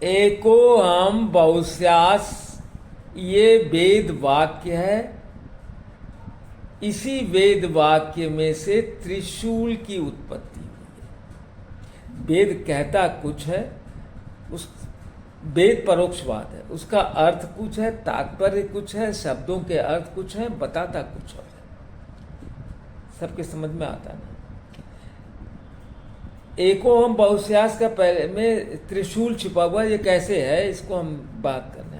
एको हम बहुश्यास, ये वेद वाक्य है। इसी वेद वाक्य में से त्रिशूल की उत्पत्ति हुई है। वेद कहता कुछ है, उस वेद परोक्षवाद है, उसका अर्थ कुछ है, तात्पर्य कुछ है, शब्दों के अर्थ कुछ है, बताता कुछ और है। सबके समझ में आता नहीं। एको हम बहुश्यास का पहले में त्रिशूल छिपा हुआ, ये कैसे है, इसको हम बात करना है।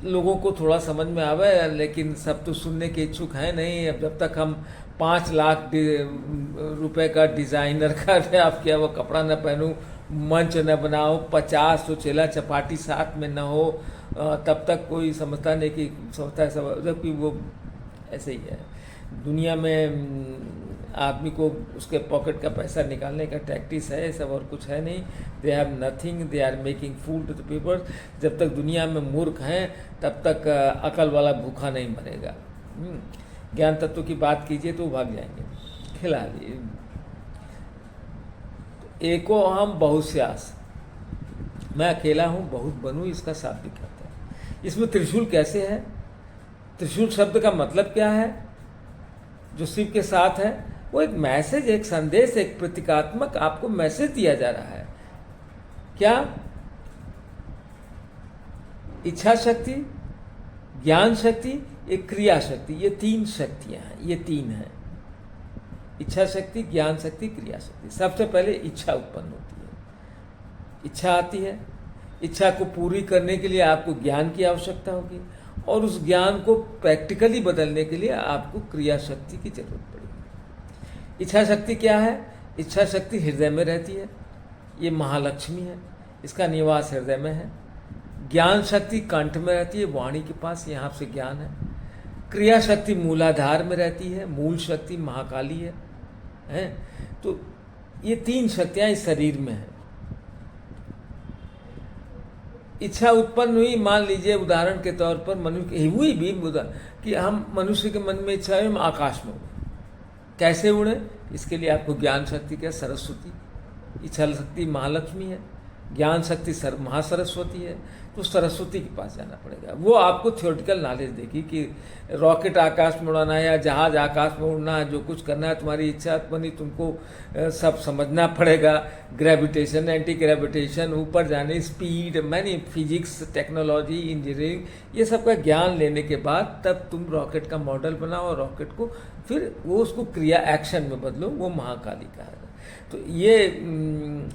लोगों को थोड़ा समझ में आवे, लेकिन सब तो सुनने के इच्छुक हैं नहीं। अब जब तक हम 5 लाख रुपए का डिजाइनर का आप क्या वो कपड़ा न पहनूं, मंच न बनाओ, 50 तो चेला चपाटी साथ में न हो, तब तक कोई समझता नहीं कि समझता है सब, जबकि वो ऐसे ही है। दुनिया में आदमी को उसके पॉकेट का पैसा निकालने का टैक्टिस है, सब और कुछ है नहीं। They have nothing, they are making fool to the people. जब तक दुनिया में मूर्ख हैं तब तक अकल वाला भूखा नहीं मरेगा। ज्ञान तत्व की बात कीजिए तो भाग जाएंगे। खिला लिए एको हम बहुश्यास, मैं अकेला हूँ बहुत बनूँ, इसका शाब्दिक अर्थ है। इसमें त्रिशूल कैसे है? त्रिशूल शब्द का मतलब क्या है? जो शिव के साथ है वो एक मैसेज, एक संदेश, एक प्रतीकात्मक आपको मैसेज दिया जा रहा है। क्या? इच्छा शक्ति, ज्ञान शक्ति, एक क्रिया शक्ति, ये 3 शक्तियां हैं। ये 3 हैं, इच्छा शक्ति, ज्ञान शक्ति, क्रिया शक्ति। सबसे पहले इच्छा उत्पन्न होती है, इच्छा आती है। इच्छा को पूरी करने के लिए आपको ज्ञान की आवश्यकता होगी, और उस ज्ञान को प्रैक्टिकली बदलने के लिए आपको क्रिया शक्ति की जरूरत पड़ेगी। इच्छा शक्ति क्या है? इच्छा शक्ति हृदय में रहती है, ये महालक्ष्मी है, इसका निवास हृदय में है। ज्ञान शक्ति कंठ में रहती है, वाणी के पास, यहाँ से ज्ञान है। क्रिया शक्ति मूलाधार में रहती है, मूल शक्ति महाकाली है। तो ये 3 शक्तियां इस शरीर में है। इच्छा उत्पन्न हुई, मान लीजिए उदाहरण के तौर पर मनुष्य हुई भी कि हम मनुष्य के मन में इच्छा है हम आकाश में उड़े। कैसे उड़े? इसके लिए आपको ज्ञान शक्ति क्या? सरस्वती। इच्छा शक्ति महालक्ष्मी है, ज्ञान शक्ति महासरस्वती है। तो सरस्वती के पास जाना पड़ेगा, वो आपको थ्योरेटिकल नॉलेज देगी कि रॉकेट आकाश में उड़ाना है या जहाज आकाश में उड़ना है, जो कुछ करना है तुम्हारी इच्छा बनी, तुमको सब समझना पड़ेगा। ग्रेविटेशन, एंटी ग्रेविटेशन, ऊपर जाने, speed, many physics, technology, engineering, ये सब का ज्ञान लेने के बाद तब तुम रॉकेट का मॉडल बनाओ, रॉकेट को फिर वो उसको क्रिया एक्शन में बदलो, वो महाकाली का है। तो ये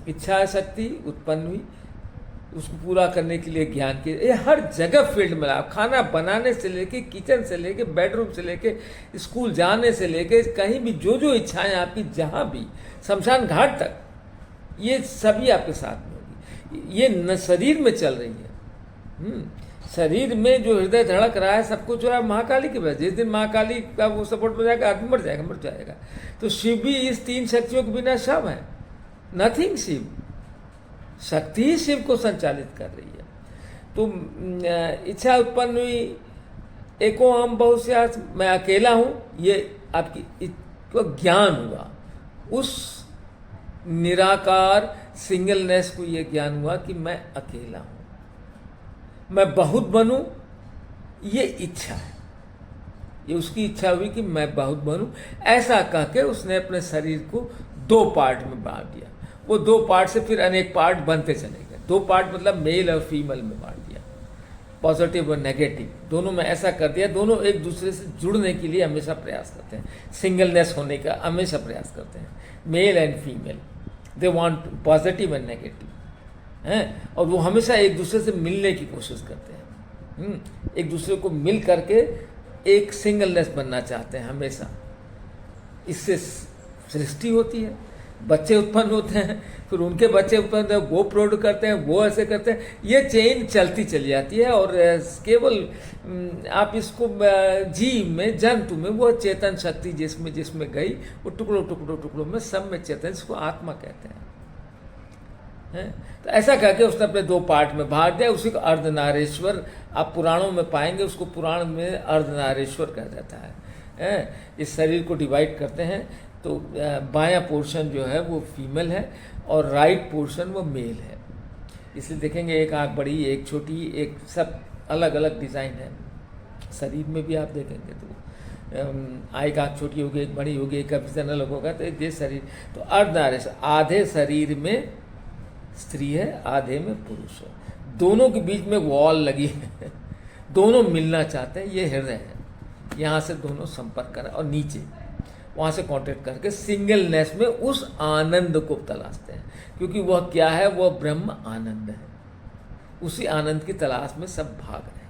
इच्छा शक्ति उत्पन्न हुई, उसको पूरा करने के लिए ज्ञान की, ये हर जगह फील्ड में आप खाना बनाने से लेके, किचन से लेके, बेडरूम से लेके, स्कूल जाने से लेके, कहीं भी जो जो इच्छाएं आपकी, जहां भी, शमशान घाट तक, ये सभी आपके साथ में होगी। ये न शरीर में चल रही है, शरीर में जो हृदय धड़क रहा है, सब कुछ हो रहा है महाकाली की वजह। जिस दिन महाकाली का वो सपोर्ट हो जाएगा, आदमी मर जाएगा। तो शिव भी इस 3 शक्तियों के बिना शव है, नथिंग। शिव शक्ति ही शिव को संचालित कर रही है। तो इच्छा उत्पन्न हुई, एको हम बहुश्यास, मैं अकेला हूं, ये आपकी को ज्ञान हुआ। उस निराकार सिंगलनेस को ये ज्ञान हुआ कि मैं अकेला हूं, मैं बहुत बनूं, ये इच्छा है। ये उसकी इच्छा हुई कि मैं बहुत बनूं। ऐसा कह के उसने अपने शरीर को 2 पार्ट में बांट दिया। वो 2 पार्ट से फिर अनेक पार्ट बनते चले गए। 2 पार्ट मतलब मेल और फीमेल में बांट दिया, पॉजिटिव और नेगेटिव दोनों में ऐसा कर दिया। दोनों एक दूसरे से जुड़ने के लिए हमेशा प्रयास करते हैं, सिंगलनेस होने का हमेशा प्रयास करते हैं। Male and female, they want positive and negative हैं, और वो हमेशा एक दूसरे से मिलने की कोशिश करते हैं। एक दूसरे को मिल करके एक सिंगलनेस बनना चाहते हैं हमेशा। इससे सृष्टि होती है, बच्चे उत्पन्न होते हैं, फिर उनके बच्चे उत्पन्न होते हैं, वो प्रोड्यूस करते हैं, वो ऐसे करते हैं, ये चेन चलती चली जाती है। और केवल आप इसको जीव में, जंतु में, वो चेतन शक्ति जिसमें जिसमें गई, वो टुकड़ों में सब में चेतन, इसको आत्मा कहते हैं। तो ऐसा करके उसने अपने 2 पार्ट में बांट दिया। उसी को अर्धनारीश्वर आप पुराणों में पाएंगे, उसको पुराण में अर्धनारीश्वर कहा जाता है। इस शरीर को डिवाइड करते हैं, तो बायां पोर्शन जो है वो फीमेल है और राइट पोर्शन वो मेल है। इसलिए देखेंगे एक आँख बड़ी, एक छोटी, एक सब अलग अलग डिज़ाइन है। शरीर में भी आप देखेंगे तो एक आँख छोटी होगी, एक बड़ी होगी, एक का विजन अलग होगा। तो ये शरीर तो अर्धनारीश्वर, आधे शरीर में स्त्री है, आधे में पुरुष है, दोनों के बीच में वॉल लगी है, दोनों मिलना चाहते हैं, ये हृदय है। यहाँ से दोनों संपर्क करें और नीचे वहाँ से कांटेक्ट करके सिंगलनेस में उस आनंद को तलाशते हैं, क्योंकि वह क्या है, वह ब्रह्म आनंद है। उसी आनंद की तलाश में सब भाग रहे हैं।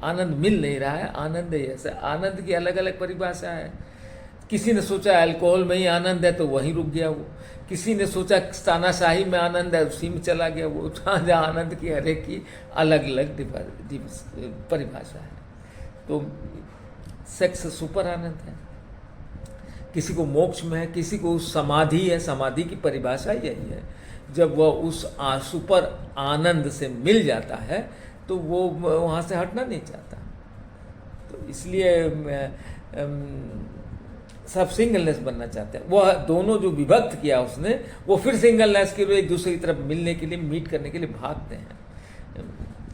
आनंद मिल नहीं रहा है, आनंद ही ऐसा। आनंद की अलग अलग परिभाषा है। किसी ने सोचा अल्कोहल में ही आनंद है तो वहीं रुक गया वो, किसी ने सोचा तानाशाही में आनंद है, उसी में चला गया वो। जहाँ आनंद की हर एक की अलग अलग परिभाषा है। तो सेक्स सुपर आनंद है, किसी को मोक्ष में है, किसी को समाधि है। समाधि की परिभाषा यही है, जब वह उस सुपर आनंद से मिल जाता है तो वो वहाँ से हटना नहीं चाहता। तो इसलिए सब सिंगलनेस बनना चाहते हैं। वह दोनों जो विभक्त किया उसने, वो फिर सिंगलनेस के लिए एक दूसरे की तरफ मिलने के लिए, मीट करने के लिए भागते हैं।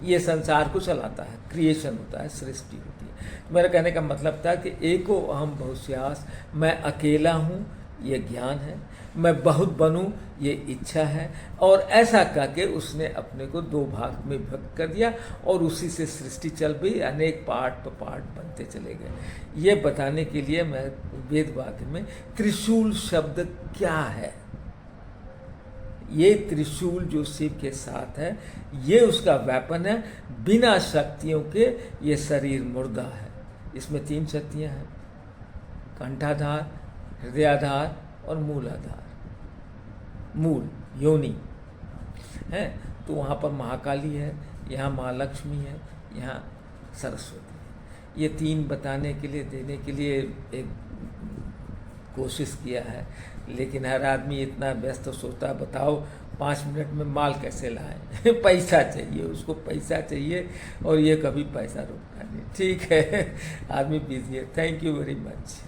ये संसार को चलाता है, क्रिएशन होता है, सृष्टि होती है। मेरा कहने का मतलब था कि एको अहम बहुश्यास, मैं अकेला हूँ, ये ज्ञान है, मैं बहुत बनूं, ये इच्छा है। और ऐसा करके उसने अपने को दो भाग में विभक्त कर दिया और उसी से सृष्टि चल गई, अनेक पार्ट पर पार्ट बनते चले गए। ये बताने के लिए मैं वेदवाक्य में त्रिशूल शब्द क्या है, ये त्रिशूल जो शिव के साथ है, ये उसका वेपन है। बिना शक्तियों के ये शरीर मुर्दा है। इसमें 3 शक्तियाँ हैं, कंठाधार, हृदयाधार और मूलाधार। मूल योनि है तो वहाँ पर महाकाली है, यहाँ माँ लक्ष्मी है, यहाँ सरस्वती है। ये 3 बताने के लिए, देने के लिए एक कोशिश किया है। लेकिन हर आदमी इतना व्यस्त सोचता, बताओ 5 मिनट में माल कैसे लाएं। पैसा चाहिए, उसको पैसा चाहिए, और ये कभी पैसा रोकता नहीं। ठीक है, आदमी बिजी है। Thank you very much.